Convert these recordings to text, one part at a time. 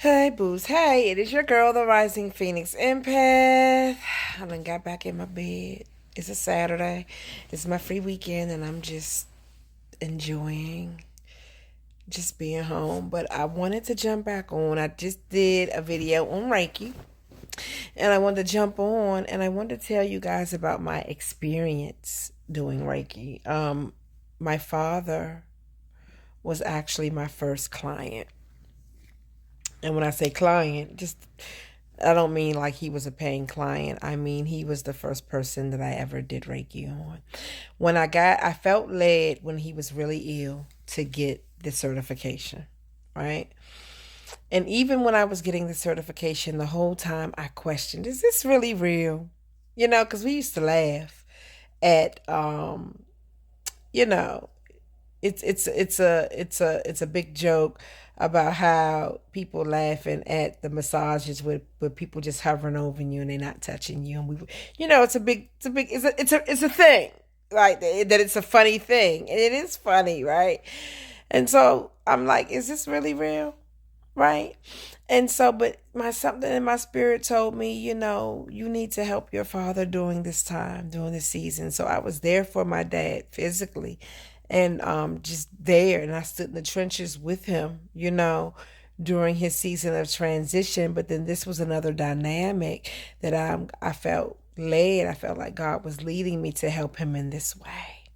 Hey, Booze. Hey, it is your girl, the Rising Phoenix Empath. I done got back in my bed. It's a Saturday. It's my free weekend, and I'm just enjoying just being home. But I wanted to jump back on. I just did a video on Reiki, and I wanted to jump on, and I wanted to tell you guys about my experience doing Reiki. My father was actually my first client. And when I say client, just I don't mean like he was a paying client. I mean he was the first person that I ever did Reiki on. I felt led when he was really ill to get the certification, right? And even when I was getting the certification, the whole time I questioned, is this really real? Because we used to laugh at, you know, it's a big joke about how people laughing at the massages with people just hovering over you and they're not touching you, and it's a thing, like that. It's a funny thing, and it is funny, right? And so I'm like, is this really real, right? And so, but my something in my spirit told me, you need to help your father during this time, during this season. So I was there for my dad physically, and just there, and I stood in the trenches with him, during his season of transition. But then this was another dynamic that I felt led. I felt like God was leading me to help him in this way.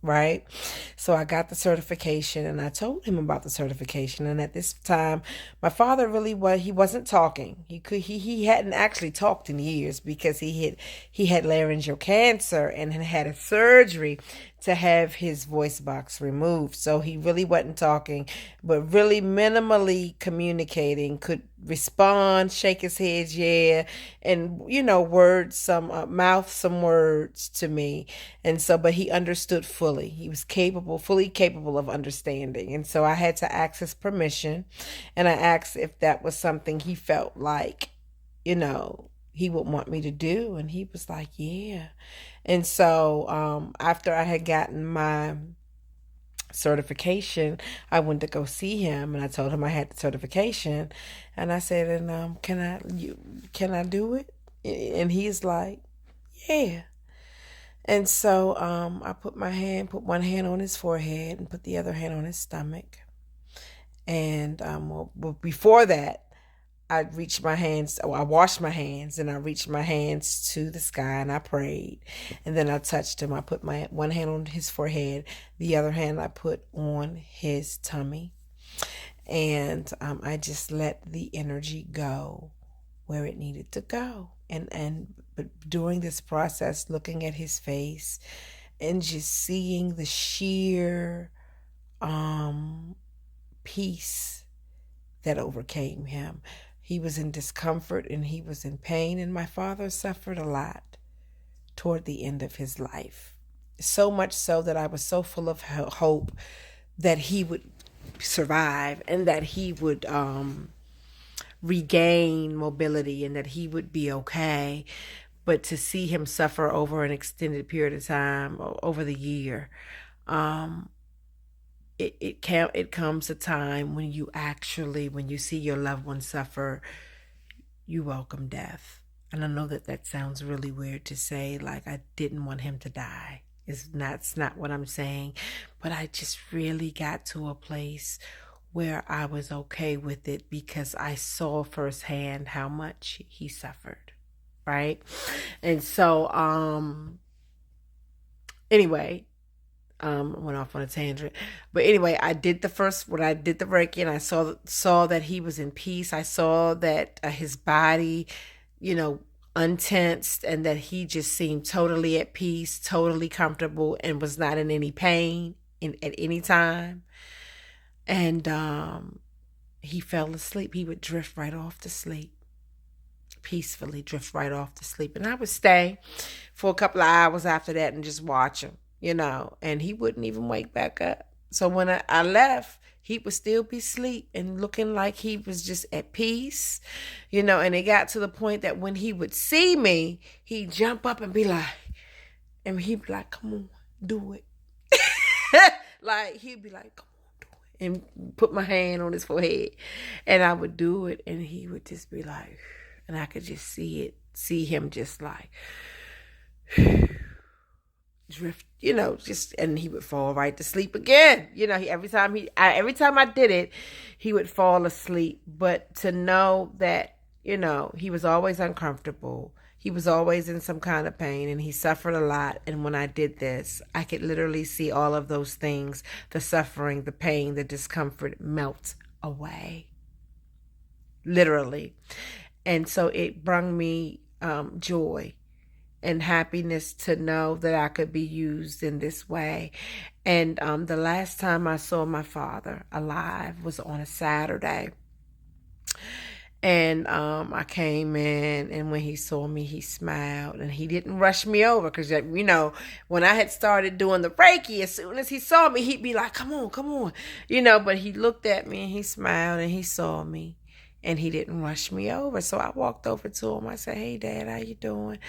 Right. So I got the certification, and I told him about the certification. And at this time, my father he wasn't talking. He hadn't actually talked in years because he had laryngeal cancer and had a surgery to have his voice box removed. So he really wasn't talking, but really minimally communicating, could respond, shake his head, yeah, and words, mouth some words to me. And so, but he understood fully. He was fully capable of understanding. And so I had to ask his permission, and I asked if that was something he felt like, he would want me to do. And he was like, yeah. And so after I had gotten my certification, I went to go see him, and I told him I had the certification, and I said, and can I do it? And he's like, yeah. And so I put one hand on his forehead and put the other hand on his stomach. And well, before that, I washed my hands, and I reached my hands to the sky, and I prayed. And then I touched him. I put my one hand on his forehead, the other hand I put on his tummy. And I just let the energy go where it needed to go. But during this process, looking at his face and just seeing the sheer peace that overcame him. He was in discomfort and he was in pain, and my father suffered a lot toward the end of his life. So much so that I was so full of hope that he would survive, and that he would regain mobility, and that he would be okay. But to see him suffer over an extended period of time, over the year, it comes a time when when you see your loved one suffer, you welcome death. And I know that sounds really weird to say, like I didn't want him to die. It's not what I'm saying, but I just really got to a place where I was okay with it, because I saw firsthand how much he suffered, right? And so anyway, went off on a tangent. But anyway, when I did the Reiki, and I saw that he was in peace. I saw that his body, untensed, and that he just seemed totally at peace, totally comfortable, and was not in any pain at any time. And he fell asleep. He would drift right off to sleep, peacefully drift right off to sleep. And I would stay for a couple of hours after that and just watch him, and he wouldn't even wake back up. So when I left, he would still be asleep and looking like he was just at peace, and it got to the point that when he would see me, he'd jump up and he'd be like, come on, do it. Like, he'd be like, come on, do and put my hand on his forehead. And I would do it, and he would just be like, and I could just see him just like drift, just, and he would fall right to sleep again. Every time I did it, he would fall asleep. But to know that, he was always uncomfortable. He was always in some kind of pain, and he suffered a lot. And when I did this, I could literally see all of those things, the suffering, the pain, the discomfort melt away. Literally. And so it brought me joy and happiness to know that I could be used in this way. And the last time I saw my father alive was on a Saturday. And I came in, and when he saw me, he smiled, and he didn't rush me over because, when I had started doing the Reiki, as soon as he saw me, he'd be like, come on, come on, but he looked at me and he smiled and he saw me. And he didn't rush me over. So I walked over to him. I said, hey, Dad, how you doing?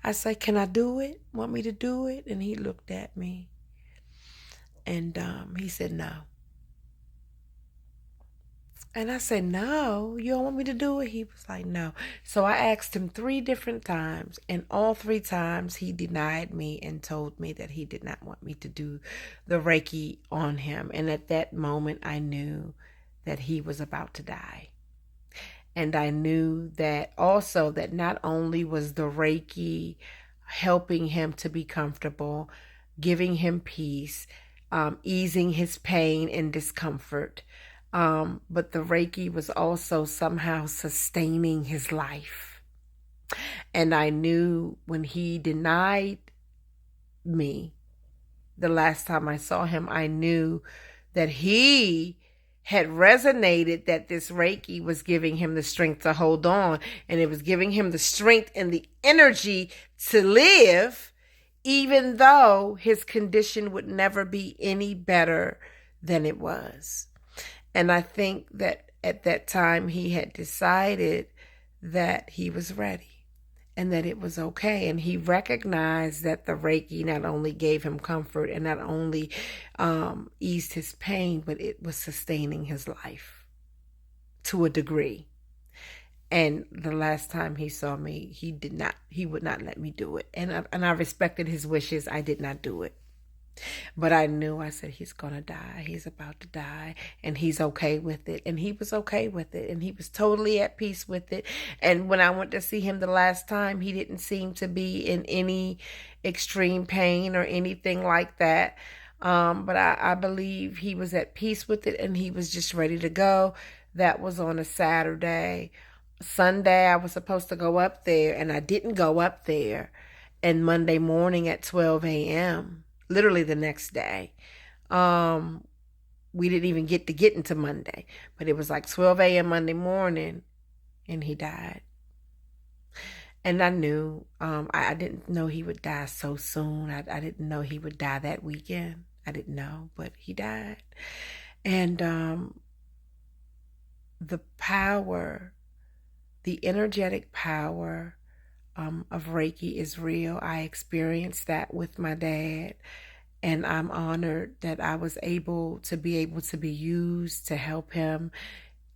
I said, can I do it? Want me to do it? And he looked at me. And he said, no. And I said, no, you don't want me to do it? He was like, no. So I asked him 3 different times. And all 3 times he denied me and told me that he did not want me to do the Reiki on him. And at that moment, I knew that he was about to die. And I knew that also that not only was the Reiki helping him to be comfortable, giving him peace, easing his pain and discomfort, but the Reiki was also somehow sustaining his life. And I knew when he denied me, the last time I saw him, I knew that he had resonated, that this Reiki was giving him the strength to hold on, and it was giving him the strength and the energy to live, even though his condition would never be any better than it was. And I think that at that time he had decided that he was ready and that it was okay. And he recognized that the Reiki not only gave him comfort and not only eased his pain, but it was sustaining his life to a degree. And the last time he saw me, he would not let me do it. And I respected his wishes. I did not do it. But I knew, I said, he's going to die. He's about to die. And he's okay with it. And he was okay with it. And he was totally at peace with it. And when I went to see him the last time, he didn't seem to be in any extreme pain or anything like that. But I believe he was at peace with it, and he was just ready to go. That was on a Saturday. Sunday, I was supposed to go up there, and I didn't go up there. And Monday morning at 12 a.m., literally the next day, we didn't even get into Monday, but it was like 12 a.m. Monday morning, and he died. And I knew, I didn't know he would die so soon. I didn't know he would die that weekend. I didn't know, but he died. And the power, the energetic power of Reiki is real. I experienced that with my dad, and I'm honored that I was able to be used to help him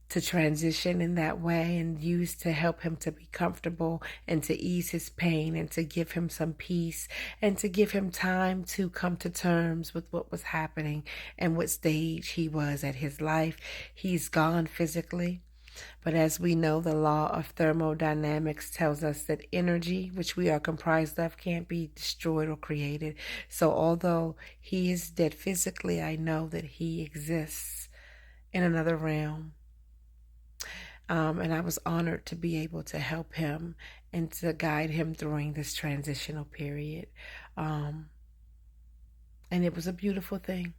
to transition in that way, and used to help him to be comfortable and to ease his pain and to give him some peace and to give him time to come to terms with what was happening and what stage he was at his life. He's gone physically. But as we know, the law of thermodynamics tells us that energy, which we are comprised of, can't be destroyed or created. So although he is dead physically, I know that he exists in another realm. And I was honored to be able to help him and to guide him during this transitional period. And it was a beautiful thing.